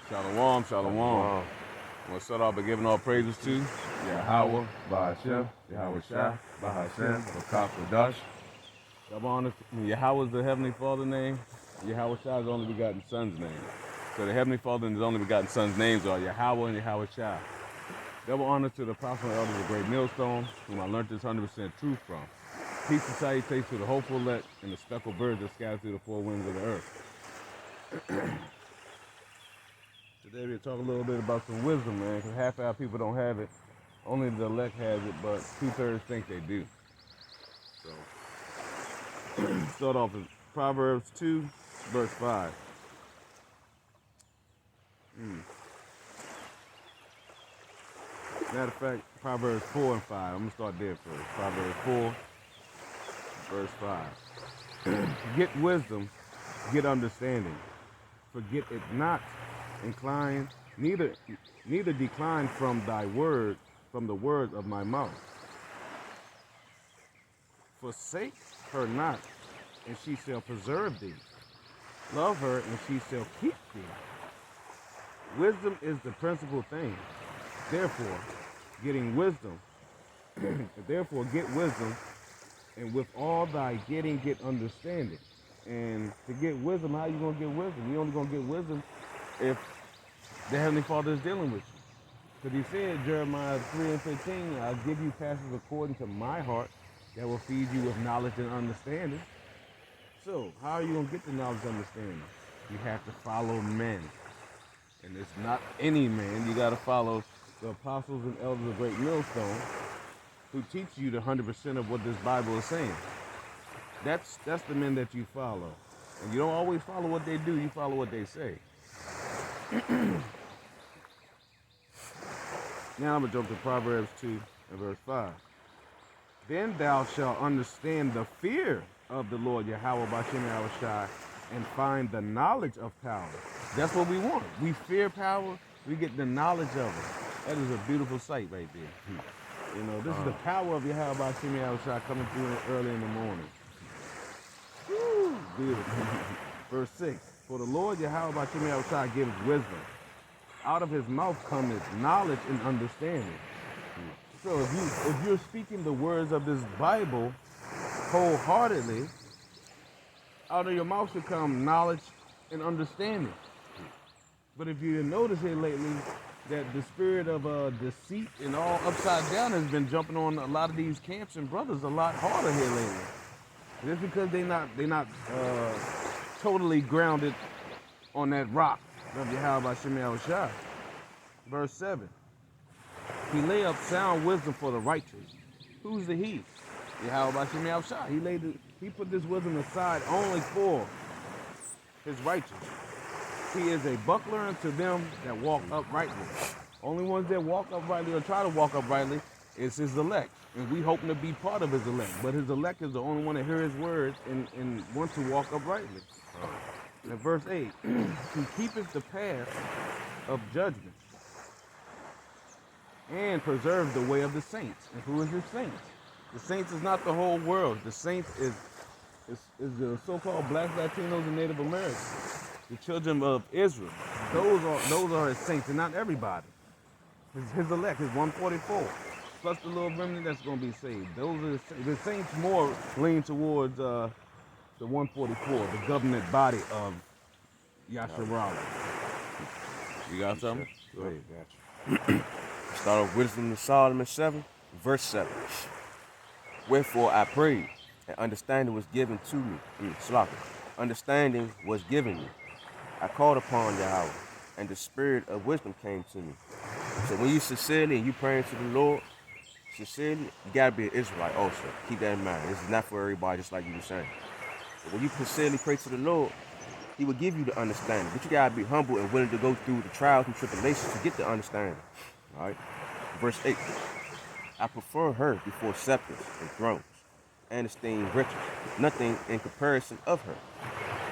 Shalom, shalom. I'm going to start off by giving all praises to Yahweh, Bahashem, Yahweh Shah, Bahashem, Bakaf Dash. Double honor. Yahweh is the Heavenly Father name. Yahweh Shah is the only begotten Son's name. So the Heavenly Father and his only begotten Son's names are Yahweh and Yahweh Shah. Double honor to the Apostle and Elders of Great Millstone, whom I learned this 100% truth from. Peace and salutations to the hopeful elect and the speckled birds that scatter through the four winds of the earth. Today we'll talk a little bit about some wisdom, man, because half our people don't have it. Only the elect has it, but 2/3 think they do. So, start off with Proverbs 2, verse 5. Matter of fact, Proverbs 4 and 5. I'm going to start there first. Proverbs 4, verse 5. Get wisdom, get understanding. Forget it not. Incline, neither decline from the words of my mouth. Forsake her not, and she shall preserve thee. Love her, and she shall keep thee. Wisdom is the principal thing. Therefore, get wisdom, and with all thy getting, get understanding. And to get wisdom, how you gonna get wisdom? You only gonna get wisdom if the Heavenly Father is dealing with you. Because he said, Jeremiah 3 and 15, I'll give you passages according to my heart that will feed you with knowledge and understanding. So, how are you going to get the knowledge and understanding? You have to follow men. And it's not any man. You got to follow the apostles and elders of Great Millstone who teach you the 100% of what this Bible is saying. That's the men that you follow. And you don't always follow what they do, you follow what they say. Now I'm going to jump to Proverbs 2 and verse 5. Then thou shalt understand the fear of the Lord Yahweh Bashem Yahweh Shai, and find the knowledge of power. That's what we want. We fear power, we get the knowledge of it. That is a beautiful sight right there. You know, this is the power of Yahweh Bashem Yahweh Shai coming through early in the morning. Woo, beautiful. Verse 6. For the Lord Yahweh Bashem Yahweh Shai gives wisdom. Out of his mouth cometh knowledge and understanding. So if you're speaking the words of this Bible wholeheartedly, out of your mouth should come knowledge and understanding. But if you notice here lately that the spirit of deceit and all upside down has been jumping on a lot of these camps and brothers a lot harder here lately. Just because they're not totally grounded on that rock of Yahweh Bashem Yahweh Shai. Verse 7. He lay up sound wisdom for the righteous. Who's the he? Yahweh Bashem Yahweh Shai. He put this wisdom aside only for his righteous. He is a buckler unto them that walk uprightly. Only ones that walk uprightly or try to walk uprightly is his elect. And we hoping to be part of his elect. But his elect is the only one that hear his words and wants to walk uprightly. And verse 8. He keepeth the path of judgment and preserve the way of the saints. And who is the saints? The saints is not the whole world. The saints is the so-called Black Latinos and Native Americans, the children of Israel. Those are his saints, and not everybody. His elect, his 144, plus the little remnant that's going to be saved. Those are the saints. More lean towards the 144, the government body of Yasharala. You got something? Go ahead, gotcha. Start off Wisdom of Solomon 7, verse 7. Wherefore I prayed, and understanding was given to me. Understanding was given me. I called upon Yahweh, and the spirit of wisdom came to me. So when you sincerely and you praying to the Lord, sincerely, you gotta be an Israelite also. Keep that in mind. This is not for everybody, just like you were saying. But when you sincerely pray to the Lord, he will give you the understanding. But you gotta be humble and willing to go through the trials and tribulations to get the understanding. All right. Verse 8. I prefer her before scepters and thrones, and esteem riches, nothing in comparison of her.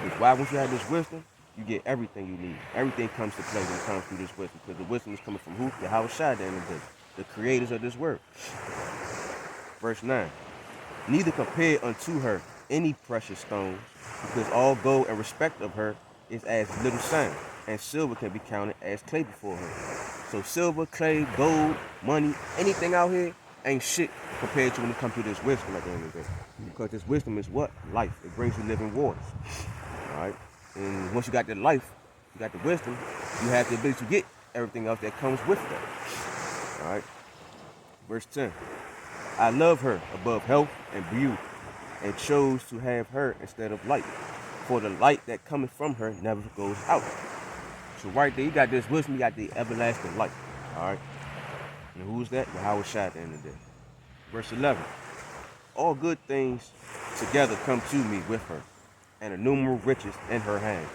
Because why, once you have this wisdom, you get everything you need. Everything comes to play when it comes through this wisdom, because the wisdom is coming from who? Yahweh Shai at the end of the day, the creators of this world. Verse 9. Neither compare unto her any precious stones, because all gold and respect of her is as little sand. and silver can be counted as clay before him. So silver, clay, gold, money, anything out here ain't shit compared to when it comes to this wisdom at the end of the day. Because this wisdom is what? Life. It brings you living waters. All right? And once you got the life, you got the wisdom, you have the ability to get everything else that comes with that. All right? Verse 10. I love her above health and beauty, and chose to have her instead of light. For the light that cometh from her never goes out. So right there, you got this wisdom, you got the everlasting light. All right? And who's that? Yahweh Shai at the end of the day. Verse 11. All good things together come to me with her, and innumerable riches in her hand.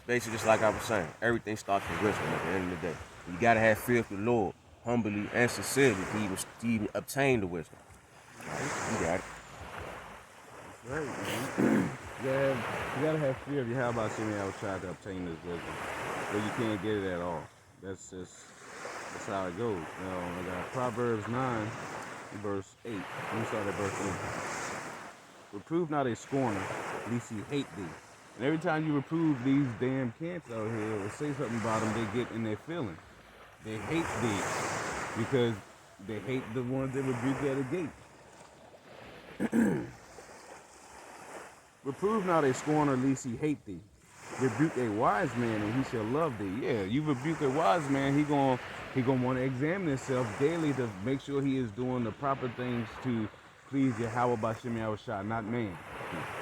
Basically, just like I was saying, everything starts with wisdom at the end of the day. You got to have fear of the Lord, humbly and sincerely, to even obtain the wisdom. All right? You got it. Right, man. You gotta have fear of Yahweh Shemi Yahushua to obtain this wisdom. But you can't get it at all. That's how it goes. I got Proverbs 9, verse 8. Let me start at verse 8. Reprove not a scorner, lest he hate thee. And every time you reprove these damn cats out here or say something about them, they get in their feelings. They hate thee because they hate the ones that rebuke at the gate. Reprove not a scorner, lest he hate thee. Rebuke a wise man, and he shall love thee. Yeah, you rebuke a wise man, he gonna want to examine himself daily to make sure he is doing the proper things to please Yahweh Bashem Yahushua, not man.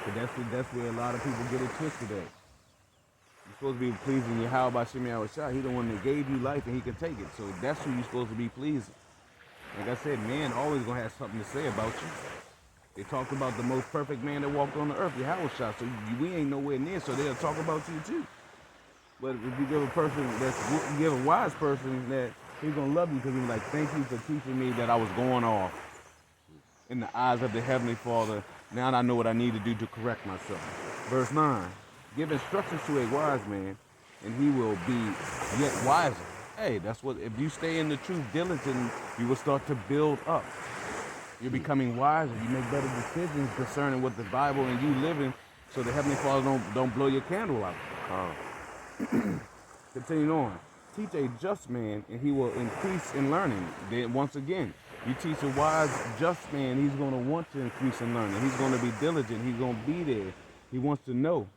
But that's where a lot of people get it twisted at. You're supposed to be pleasing Yahweh Bashem Yahushua. He the one that gave you life, and he can take it. So that's who you're supposed to be pleasing. Like I said, man always gonna have something to say about you. They talked about the most perfect man that walked on the earth, Yahweh Shah. So we ain't nowhere near, so they'll talk about you too. But if you give a wise person that he's gonna love you because he's like, thank you for teaching me that I was going off in the eyes of the Heavenly Father. Now I know what I need to do to correct myself. Verse 9, give instructions to a wise man, and he will be yet wiser. Hey, that's what, if you stay in the truth diligent, you will start to build up. You're becoming wiser. You make better decisions concerning what the Bible and you living, so the Heavenly Father don't blow your candle out. Continuing on. Teach a just man, and he will increase in learning. Then once again, you teach a wise, just man, he's going to want to increase in learning. He's going to be diligent. He's going to be there. He wants to know,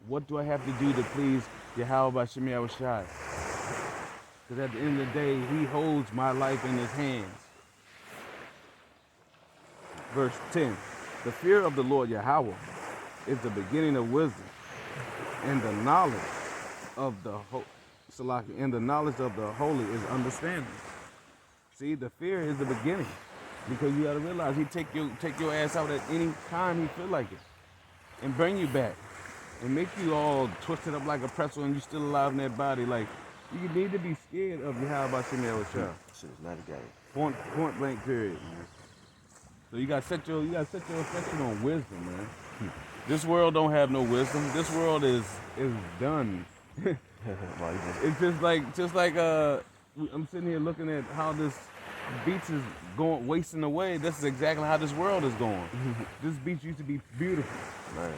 what do I have to do to please Yahweh Bashem Yahushua? Because at the end of the day, he holds my life in his hands. Verse 10, the fear of the Lord Yahweh is the beginning of wisdom, and the knowledge of the holy is understanding. See, the fear is the beginning, because you got to realize he take your ass out at any time he feel like it, and bring you back, and make you all twisted up like a pretzel, and you still alive in that body. Like, you need to be scared of Yahweh Bashem Yahushua. Shit is not a game. Point blank period, man. So you gotta set your affection on wisdom, man. This world don't have no wisdom. This world is done. It's just like I'm sitting here looking at how this beach is wasting away. This is exactly how this world is going. This beach used to be beautiful. Man.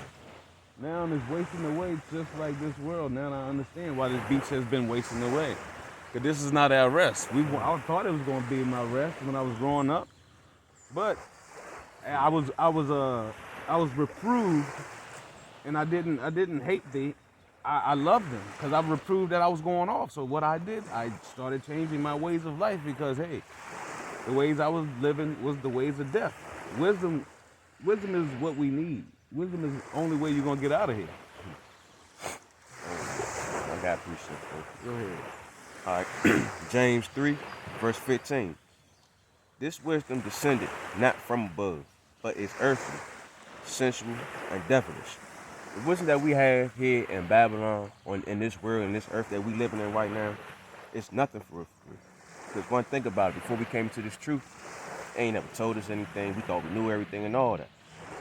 Now it's wasting away just like this world. Now I understand why this beach has been wasting away. Cause this is not our rest. I thought it was gonna be my rest when I was growing up, but I was reproved, and I didn't hate thee. I loved them because I reproved that I was going off. So what I did, I started changing my ways of life because, hey, the ways I was living was the ways of death. Wisdom is what we need. Wisdom is the only way you're gonna get out of here. I got appreciate it. Go ahead. All right, James 3, verse 15. This wisdom descended not from above, but is earthly, sensual, and devilish. The wisdom that we have here in Babylon, in this world, in this earth that we living in right now, it's nothing for us. Because one thing about it, before we came to this truth, they ain't never told us anything. We thought we knew everything and all that.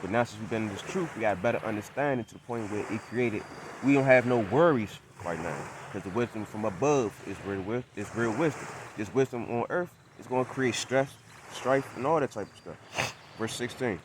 But now since we've been in this truth, we got a better understanding to the point where it created, we don't have no worries right now. Because the wisdom from above is real wisdom. This wisdom on earth is going to create stress, strife, and all that type of stuff. Verse 16.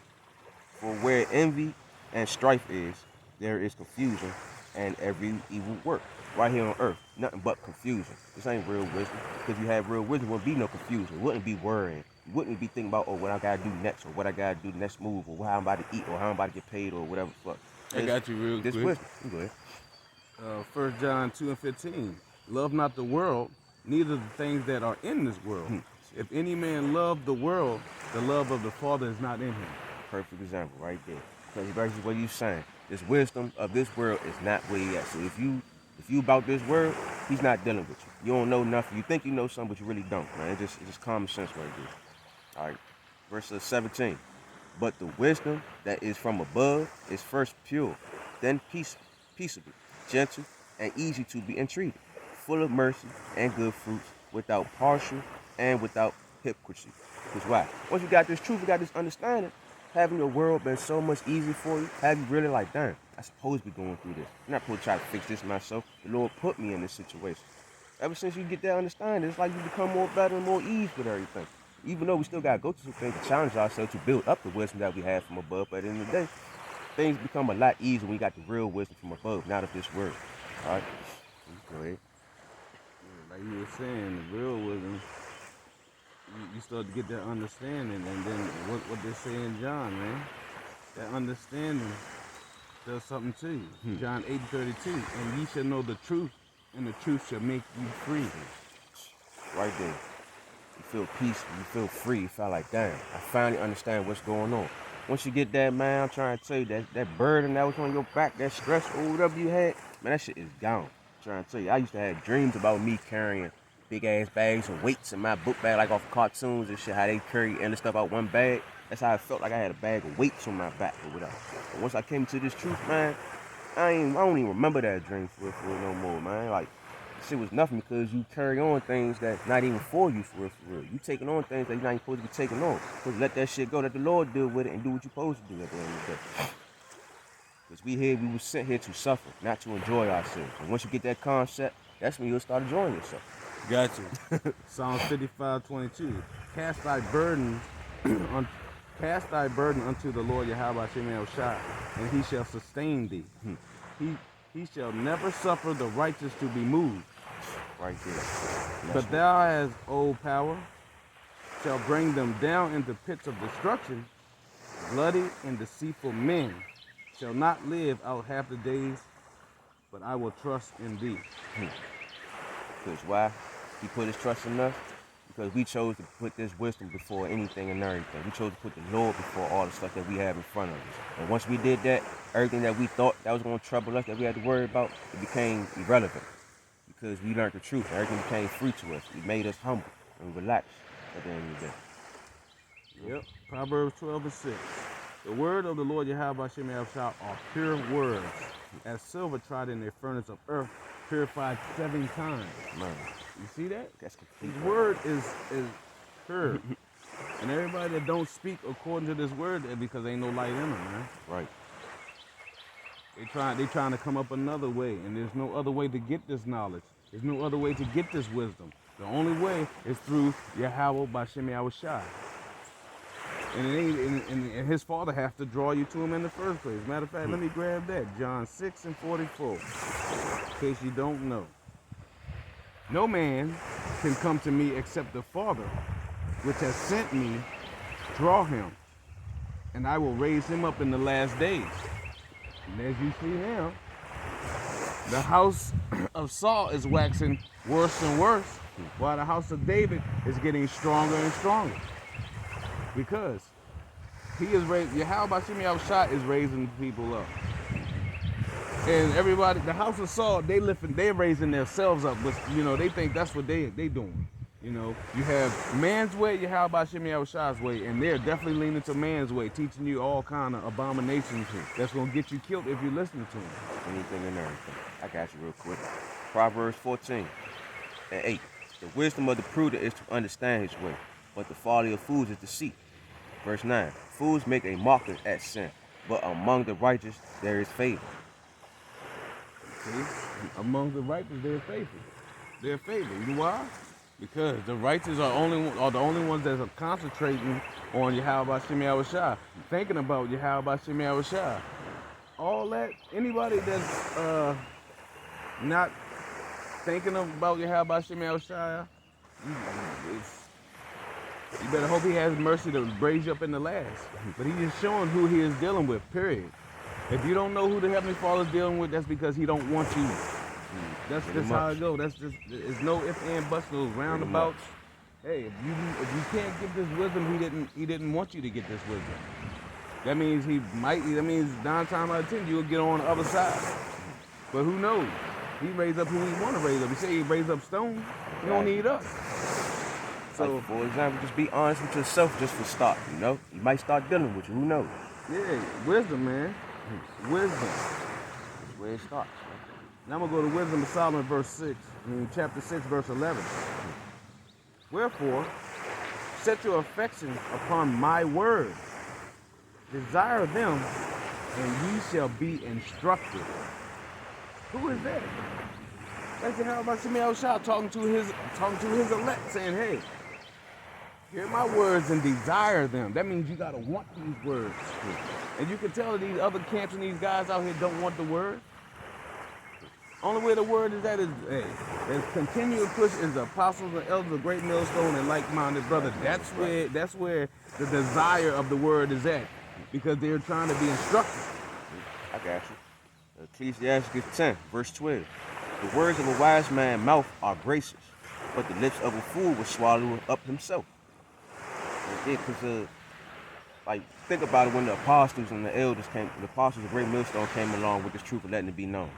For where envy and strife is, there is confusion and every evil work. Right here on earth, nothing but confusion. This ain't real wisdom. Because if you have real wisdom, there wouldn't be no confusion. It wouldn't be worrying. You wouldn't be thinking about, oh, what I gotta do next, or what I gotta do next move, or how I'm about to eat, or how I'm about to get paid, or whatever the fuck. I got you real This quick. wisdom. You go ahead. 1 John 2:15. Love not the world, neither the things that are in this world. If any man love the world, the love of the Father is not in him. Perfect example right there. Because basically what you saying, this wisdom of this world is not where he at. So if you about this world, he's not dealing with you. You don't know nothing. You think you know something, but you really don't, man. It's just common sense right there. All right. Verse 17. But the wisdom that is from above is first pure, then peaceable, gentle, and easy to be entreated, full of mercy and good fruits, without partial and without hypocrisy. Because why? Once you got this truth, you got this understanding, having the world been so much easier for you, have you really like, damn, I supposed to be going through this. I'm not supposed to try to fix this myself. The Lord put me in this situation. Ever since you get that understanding, it's like you become more better and more ease with everything. Even though we still got to go through some things to challenge ourselves to build up the wisdom that we have from above, but at the end of the day, things become a lot easier when you got the real wisdom from above, not of this world. All right? Go ahead. Like you were saying, the real wisdom, you start to get that understanding, and then what they say in John, man, that understanding does something to you. John 8:32, and ye shall know the truth, and the truth shall make you free. Right there. You feel peaceful, you feel free, you feel like, damn, I finally understand what's going on. Once you get that, man, I'm trying to tell you, that burden that was on your back, that stress or whatever you had, man, that shit is gone. I'm trying to tell you, I used to have dreams about me carrying big ass bags of weights in my book bag, like off cartoons and shit, how they carry endless stuff out one bag. That's how I felt like I had a bag of weights on my back or whatever. But once I came to this truth, man, I don't even remember that dream for real no more, man. Like, shit was nothing because you carry on things that's not even for you for real. You taking on things that you're not even supposed to be taking on. Supposed to let that shit go, let the Lord deal with it and do what you're supposed to do at the end of the day. Because we were sent here to suffer, not to enjoy ourselves. And once you get that concept, that's when you'll start enjoying yourself. Got you. Psalms 55:22. Cast thy burden unto the Lord Yahweh Shem El Shai, and he shall sustain thee. He shall never suffer the righteous to be moved. Right there. But thou hast, O power, shall bring them down into pits of destruction. Bloody and deceitful men shall not live out half the days, but I will trust in thee. Because why? He put his trust in us because we chose to put this wisdom before anything and everything. We chose to put the Lord before all the stuff that we have in front of us. And once we did that, everything that we thought that was going to trouble us, that we had to worry about, it became irrelevant because we learned the truth. Everything became free to us. It made us humble and relaxed at the end of the day. Yep. Proverbs 12:6. The word of the Lord Yahweh Shem El Shai are pure words, as silver tried in a furnace of earth, purified 7 times. Man, You see that? that's complete. His word is pure. And everybody that don't speak according to this word, because ain't no light in them, man. Right. They trying to come up another way, and there's no other way to get this knowledge. There's no other way to get this wisdom. The only way is through Yahweh Bashem Yahushai. And it ain't, and his father have to draw you to him in the first place. Matter of fact, let me grab that. John 6:44. In case you don't know. No man can come to me except the Father, which has sent me, draw him, and I will raise him up in the last days. And as you see now, the house of Saul is waxing worse and worse, while the house of David is getting stronger and stronger. Because he is raising, Yahweh Bashem Yahushua is raising people up. And everybody, the house of Saul, they're raising themselves up, but they think that's what they doing. You have man's way, Yahweh Bashem Yahushua's way, and they're definitely leaning to man's way, teaching you all kind of abominations that's gonna get you killed if you listen to them. Anything and everything. I got you real quick. Proverbs 14:8. The wisdom of the prudent is to understand his way, but the folly of fools is deceit. Verse 9. Fools make a mockery at sin, but among the righteous there is favor. See? Among the righteous there is favor. They're favor. You know why? Because the righteous are the only ones that are concentrating on Yahweh Bashem Yahushua, thinking about Yahweh Bashem Yahushua. all that, anybody that's not thinking about Yahweh Shem Shai, you better hope he has mercy to raise you up in the last. But he is showing who he is dealing with, period. If you don't know who the Heavenly Father is dealing with, that's because he don't want you. That's just how it goes. That's just, there's no ifs, and buts, no roundabouts. Hey, if you can't get this wisdom, he didn't want you to get this wisdom. That means that means 9 times out of 10 you'll get on the other side. But who knows? He raised up who he want to raise up. He said he raised up stone. He don't need us. So, like, for example, just be honest with yourself just for start, you know? You might start dealing with you, who knows? Yeah, wisdom, man. Wisdom. That's where it starts, man. Now I'm going to go to Wisdom of Solomon, chapter 6, verse 11. Wherefore, set your affections upon my word. Desire them, and ye shall be instructed. Who is that? That's the Yahweh Shem Shai talking to his elect, saying, hey, hear my words and desire them. That means you got to want these words. And you can tell that these other camps and these guys out here don't want the word. Only way the word is at is, hey, there's continual push is the apostles and elders of Great Millstone and like-minded brother. That's where the desire of the word is at, because they're trying to be instructed. I got you. Ecclesiastes 10, verse 12. The words of a wise man's mouth are gracious, but the lips of a fool will swallow up himself. Because, like, think about it when the apostles and the elders came, the apostles of Great Millstone came along with this truth and letting it be known.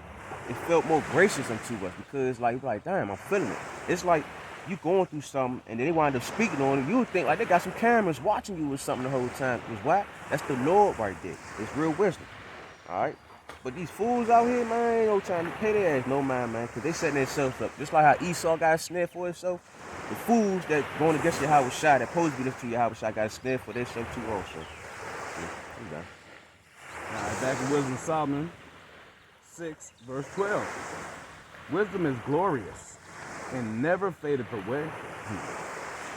It felt more gracious unto us because, like, damn, I'm feeling it. It's like you going through something and then they wind up speaking on it. You would think like they got some cameras watching you or something the whole time. Because why? That's the Lord right there. It's real wisdom. All right? But these fools out here, man, ain't no time to pay their ass no mind, man, because they setting themselves up. Just like how Esau got a snare for himself, the fools that going against Yahweh Shai, that supposed to be listening to Yahweh Shai, got a snare for themselves too also. Yeah, all right, back in Wisdom of Solomon 6, verse 12. Wisdom is glorious and never fadeth away.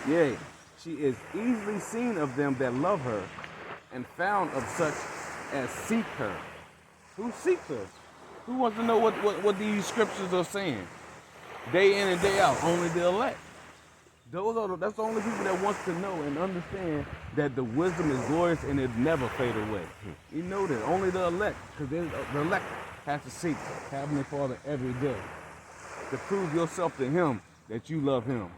Yea, she is easily seen of them that love her, and found of such as seek her. Who seeks her? Who wants to know what these scriptures are saying? Day in and day out, only the elect. That's the only people that wants to know and understand that the wisdom is glorious and it never fade away. You know that. Only the elect, because the elect has to seek Heavenly Father every day to prove yourself to him that you love him.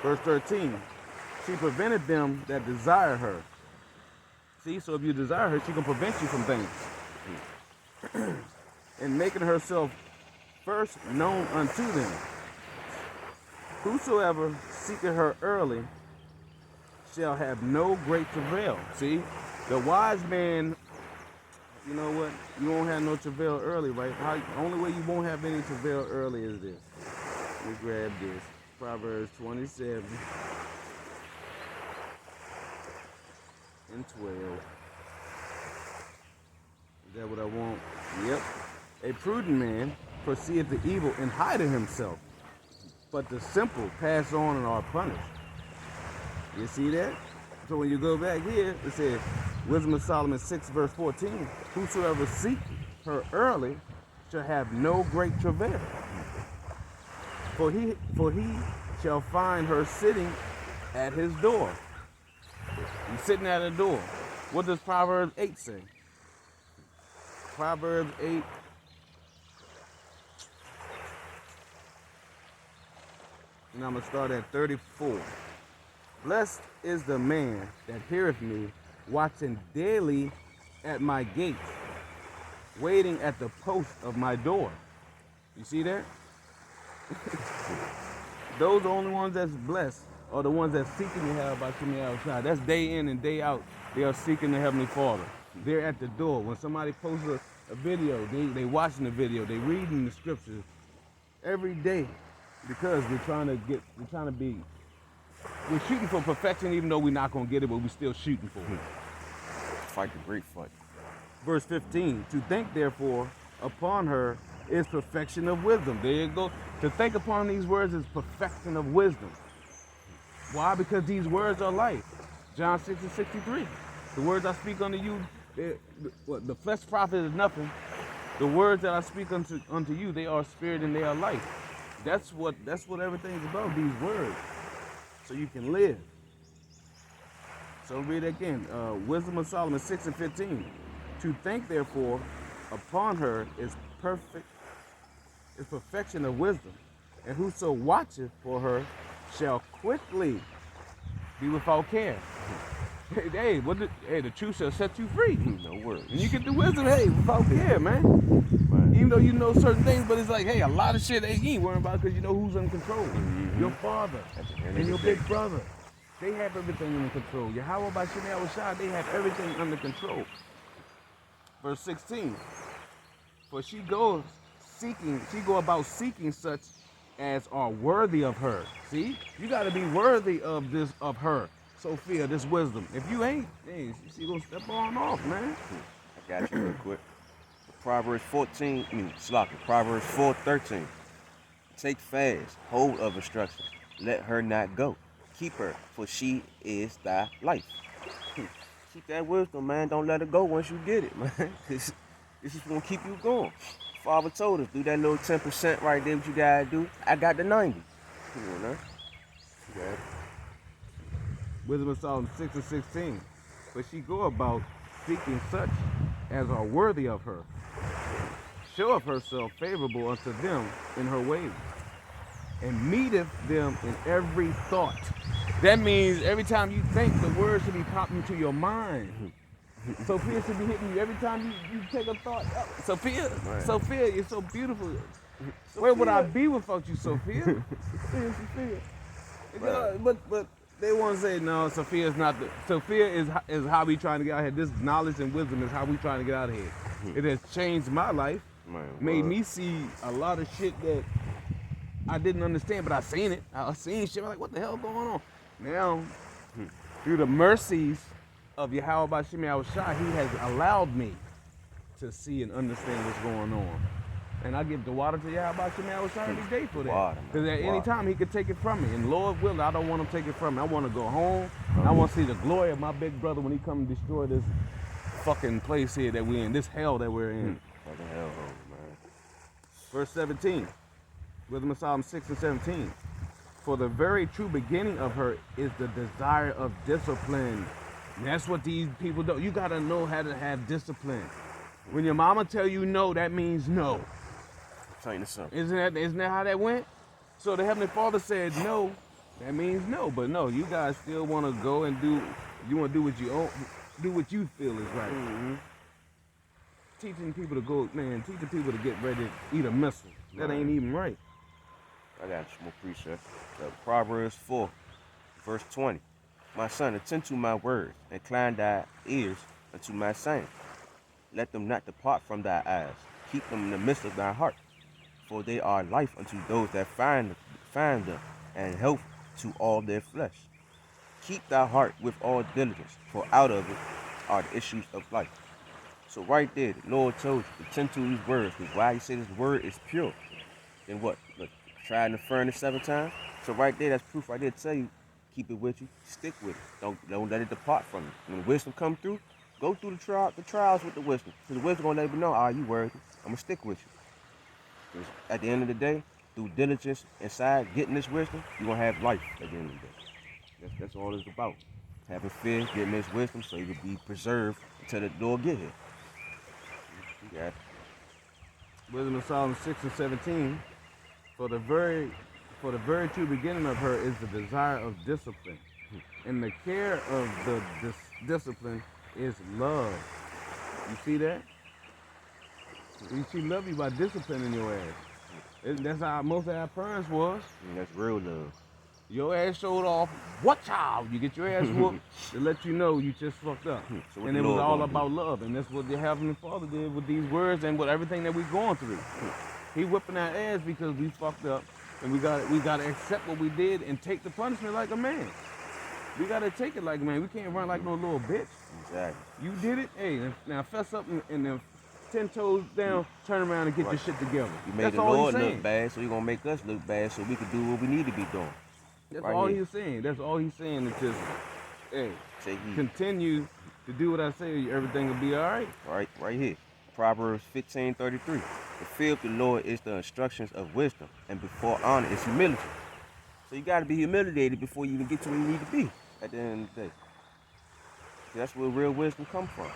Verse 13, she prevented them that desire her. See, so if you desire her, she can prevent you from things. And making herself first known unto them. Whosoever seeketh her early shall have no great travail. See, the wise man, you know what? You won't have no travail early, right? Only way you won't have any travail early is this. Let me grab this. Proverbs 27 and 12. Is that what I want? Yep. A prudent man perceiveth the evil and hideth himself, but the simple pass on and are punished. You see that? So when you go back here, it says, Wisdom of Solomon 6, verse 14, whosoever seek her early shall have no great travail. For he shall find her sitting at his door. He's sitting at her door. What does Proverbs 8 say? Proverbs 8. And I'm going to start at 34. Blessed is the man that heareth me, watching daily at my gates, waiting at the post of my door. You see that? Those are the only ones that's blessed, are the ones that's seeking the Yahweh Shem Shai. That's day in and day out. They are seeking the Heavenly Father. They're at the door. When somebody posts a video, they watching the video, they reading the scriptures every day, because we're shooting for perfection, even though we're not going to get it, but we're still shooting for it. Fight the great fight. Verse 15, to think therefore upon her is perfection of wisdom. There you go. To think upon these words is perfection of wisdom. Why? Because these words are life. John 6 and 63. The words I speak unto you What the flesh profit is nothing. The words that I speak unto you, they are spirit and they are life. That's what everything's about. These words, so you can live. So read it again. Wisdom of Solomon 6:15. To think therefore upon her is perfection of wisdom, and whoso watcheth for her shall quickly be without care. Hey, the truth shall set you free. No words. And you get the wisdom, hey, without care, man. Even though you know certain things, but it's like, hey, a lot of shit you ain't worrying about because you know who's in control. Your father and your big brother. They have everything under control. Yahweh by Shemel Shah, they have everything under control. Verse 16. For she go about seeking such as are worthy of her. See? You gotta be worthy of her. Sophia, this wisdom. If you ain't, hey, she gonna step on off, man. I got you real quick. Proverbs 4:13. Take fast hold of instruction. Let her not go. Keep her, for she is thy life. Keep that wisdom, man. Don't let her go once you get it, man. This is gonna keep you going. Father told us, do that little 10% right there, what you gotta do. I got the 90. Come on, man. Yeah. Wisdom of Solomon 6:16. But she go about seeking such as are worthy of her. Showeth herself favorable unto them in her ways, and meeteth them in every thought. That means every time you think, the word should be popping into your mind. Sophia should be hitting you every time you take a thought. Sophia, Man. Sophia, you're so beautiful. Where would I be without you, Sophia? Sophia. Right. But they want to say no. Sophia is not the. Sophia is how we trying to get out of here. This knowledge and wisdom is how we trying to get out of here. It has changed my life. Man, Made me see a lot of shit that I didn't understand, but I seen it. I seen shit. I'm like, what the hell going on? Now, through the mercies of Yahweh by Shemel Shah, he has allowed me to see and understand what's going on. And I give the water to Yahweh by Shemel Shah every day for that. Because at any time he could take it from me. And Lord willing, I don't want him to take it from me. I want to go home. And I want to see the glory of my big brother when he come and destroy this fucking place here that we're in, this hell that we're in. Fucking hellhole, man. Verse 17, Wisdom of Solomon 6:17. For the very true beginning of her is the desire of discipline. And that's what these people do. You gotta know how to have discipline. When your mama tell you no, that means no. Tell you something. Isn't that how that went? So the Heavenly Father said no, that means no. But no, you guys still want to go and you want to do what you feel is right. Mm-hmm. Teaching people to go, man, teaching people to get ready to eat a missile. That ain't even right. I got some more precepts. Proverbs 4, verse 20. My son, attend to my words, incline thy ears unto my saying. Let them not depart from thy eyes. Keep them in the midst of thy heart. For they are life unto those that find them, and health to all their flesh. Keep thy heart with all diligence, for out of it are the issues of life. So right there, the Lord told you to attend to these words, because why he said this word is pure. Then what? Look, try in the furnace 7 times. So right there, that's proof right there to tell you, keep it with you, stick with it. Don't let it depart from you. When the wisdom come through, go through the trials with the wisdom. Because the wisdom gonna let you know, you worthy. I'm gonna stick with you. Because at the end of the day, through diligence inside, getting this wisdom, you're gonna have life at the end of the day. That's all it's about. Having fear, getting this wisdom so you can be preserved until the Lord get here. Yeah. Wisdom of Solomon 6:17. For the very true beginning of her is the desire of discipline, and the care of the discipline is love. You see that? She love you by disciplining your ass. That's how most of our parents was. And that's real love. Your ass showed off. Watch out! You get your ass whooped to let you know you just fucked up. So And it was all about love, and that's what the Heavenly Father did with these words and with everything that we're going through. He whipping our ass because we fucked up, and we gotta accept what we did and take the punishment like a man. We gotta take it like a man. We can't run like no little bitch. Exactly. You did it. Hey, now fess up and then 10 toes down, turn around and get your shit together. You made That's the all Lord he's look saying. bad, so you're gonna make us look bad so we can do what we need to be doing. That's right all here. he's saying. That's all he's saying is just, hey, Take heed. continue to do what I say, everything will be all right. Right here. Proverbs 15:33. The fear of the Lord is the instructions of wisdom, and before honor is humility. So you got to be humiliated before you even get to where you need to be at the end of the day. See, that's where real wisdom comes from.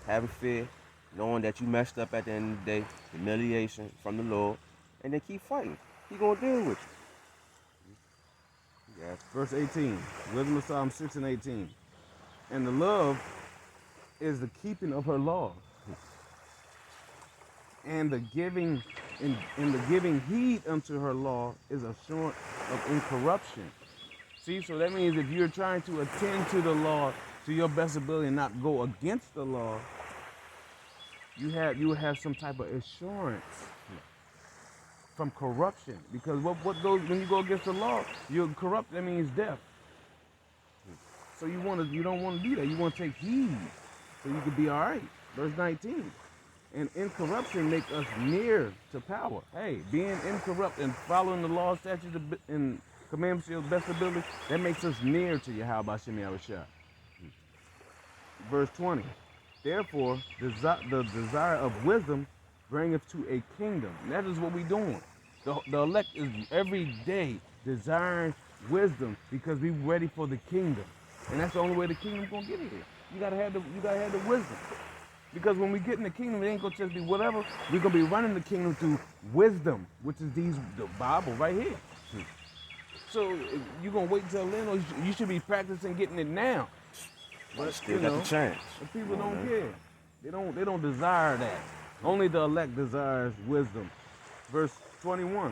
Having fear, knowing that you messed up at the end of the day, humiliation from the Lord, and then keep fighting. He gonna deal with you. Yes. Verse 18, Wisdom of Psalm 6 and 18. And the love is the keeping of her law, and the giving and the giving heed unto her law is assurance of incorruption. See, so that means if you're trying to attend to the law to your best ability and not go against the law, you will have some type of assurance from corruption. Because what goes when you go against the law, you're corrupt. That means death. So you don't want to do that. You want to take heed so you can be all right. Verse 19. And incorruption make us near to power. Hey, being incorrupt and following the law, statutes, and commandments to your best ability, that makes us near to Yahweh Shem Yahushua. Verse 20. Therefore, the desire of wisdom bringeth to a kingdom. And that is what we're doing. The elect is every day desiring wisdom because we're ready for the kingdom. And that's the only way the kingdom's gonna get here. You gotta have the wisdom. Because when we get in the kingdom, it ain't gonna just be whatever. We're gonna be running the kingdom through wisdom, which is the Bible right here. So you're gonna wait until then, or you should be practicing getting it now. But still got the chance. The people don't care. They don't desire that. Only the elect desires wisdom. Verse 21.